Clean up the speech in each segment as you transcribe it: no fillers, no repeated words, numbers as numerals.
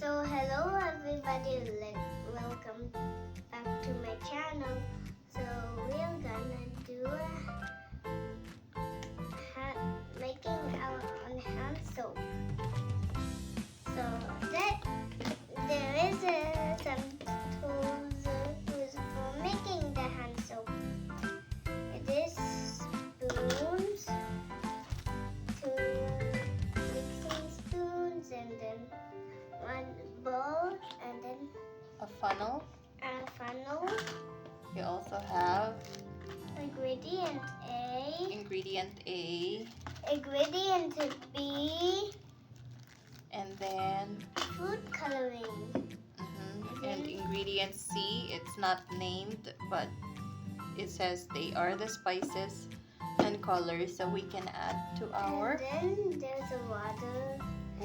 So hello everybody, welcome back to my channel. So we're gonna do making our own hand soap. So there is some tools used for making the hand soap. It is spoons, two mixing spoons, and then one bowl, and then a funnel. We also have ingredient A, ingredient B, and then food coloring. And ingredient C. It's not named, but it says they are the spices and colors that we can add to our. And then there's a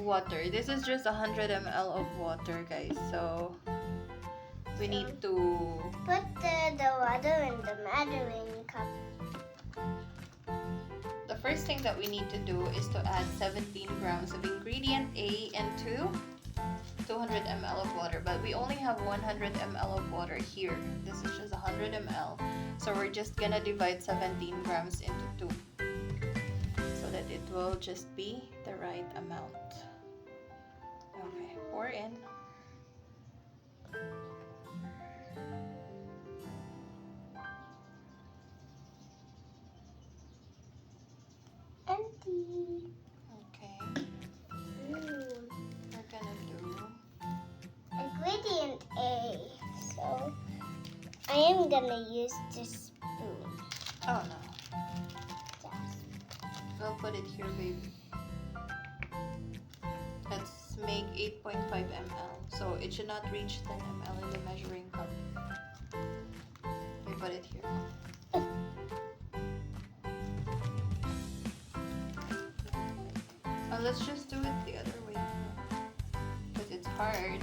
water. This is just 100 ml of water, guys. So we need to put the water in the measuring cup. The first thing that we need to do is to add 17 grams of ingredient A and 200 ml of water, but we only have 100 ml of water here. This is just 100 ml, so we're just gonna divide 17 grams into 2 so that it will just be the right amount. Okay, pour in. Empty. Okay. We're gonna do ingredient A. So I am gonna use this spoon. Oh no. We'll put it here, baby. Let's make 8.5 ml. So it should not reach 10 ml in the measuring cup. We put it here. Let's just do it the other way because it's hard.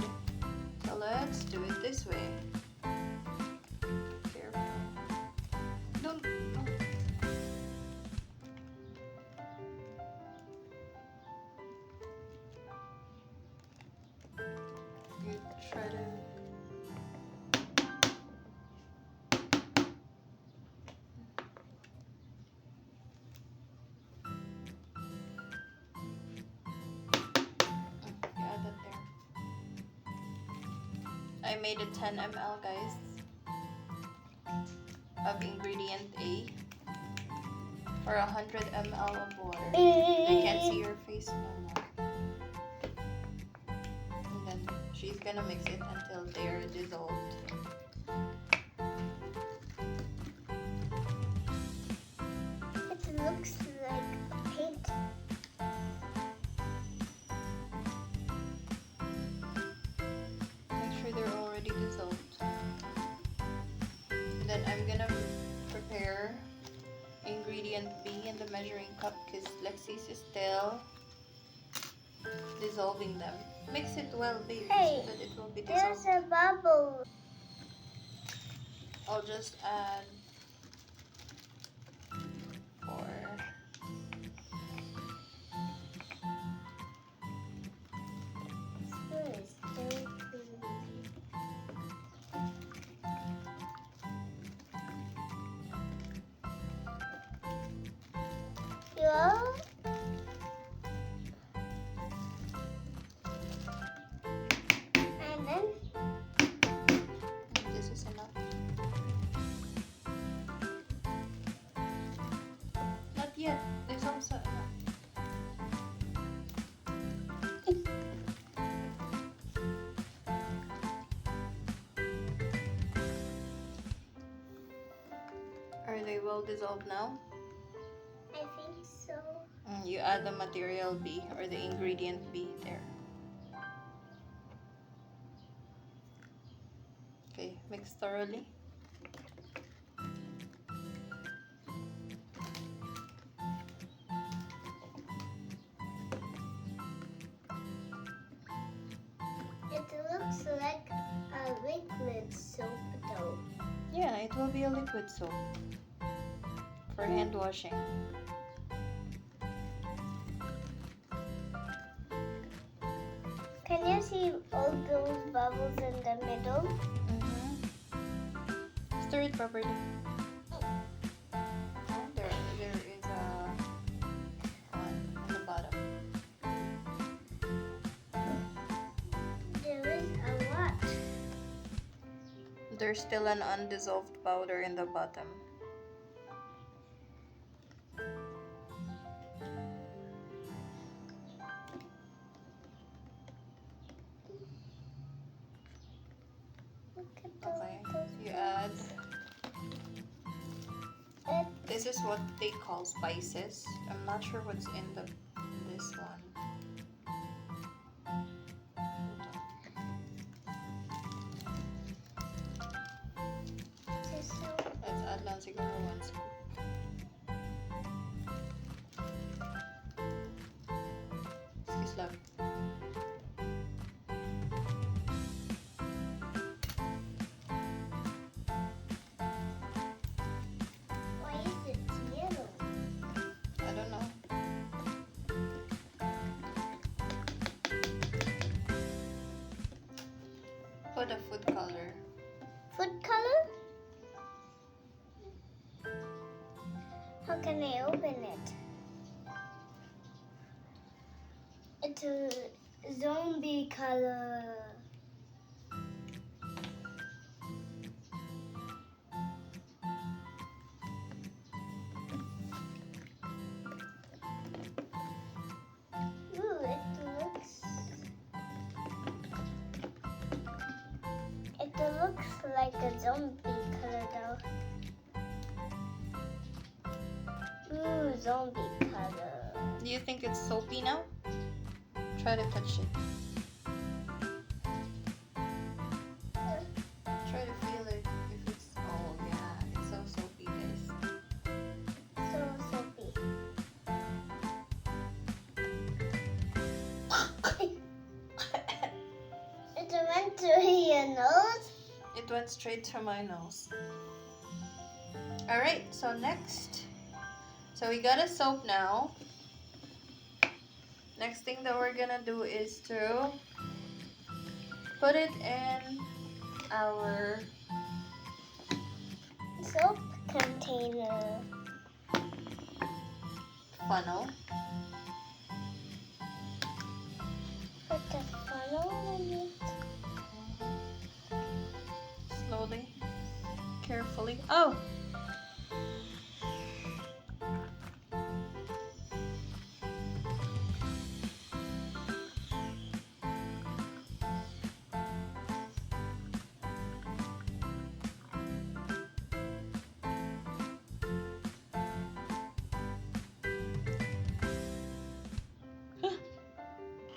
So let's do it this way. Careful. Don't. You try to. I made a 10 ml, guys, of ingredient A for 100 ml of water. I can't see your face no more. And then she's gonna mix it until they're dissolved. It looks like paint. They're already dissolved. Then I'm gonna prepare ingredient B in the measuring cup because Lexis is still dissolving them. Mix it well, baby, Hey, so that it will be dissolved. There's a bubble. I'll just add 4. And then This is enough. Not yet. There's also enough. Are they well dissolved now? I think so. You add the material B or the ingredient B there. Okay, mix thoroughly. It looks like a liquid soap though. Yeah, it will be a liquid soap for hand washing. Can you see all those bubbles in the middle? Stir it properly. Oh, there is a one on the bottom. There is a what? There's still an undissolved powder in the bottom. Look at Okay, those. you add. It, This is what they call spices. I'm not sure what's in this one. this is so Let's add lang siguro 1 scoop. Excuse love. Why is it yellow? I don't know. Put a food color. Food color? How can I open it? It's a zombie color. Ooh, it looks like a zombie color though. Ooh, zombie color. Do you think it's soapy now? Try to touch it. Try to feel it if it's. Oh yeah, it's so soapy, guys. So soapy. It went to your nose. It went straight to my nose. Alright, so next. So we got a soap now. Next thing that we're gonna do is to put it in our Soap container. funnel. Put the funnel in it. Slowly, carefully. Oh!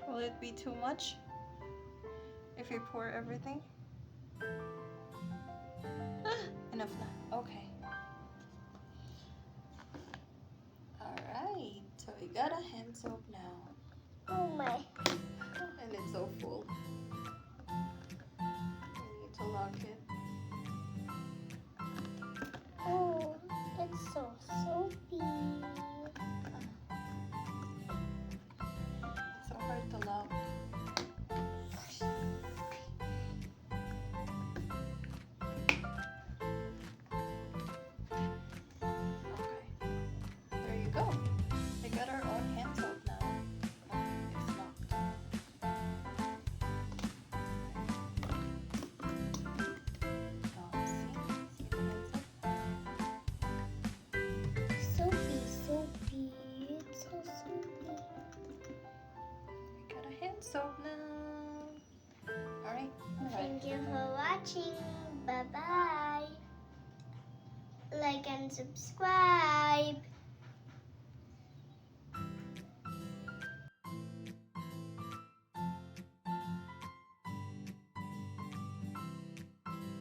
Will it be too much if you pour everything? Enough now. Okay. Alright, so we got a hand soap now. Oh my. And it's so full. We need to lock it. Oh, it's so soapy. It's so hard to lock. Okay. There you go. We got our own hand soap now. It's locked. Oh, see the hand soap? Soapy, soapy. It's so soapy. We got a hand soap now. Alright. Thank you for watching. Bye bye. Like and subscribe.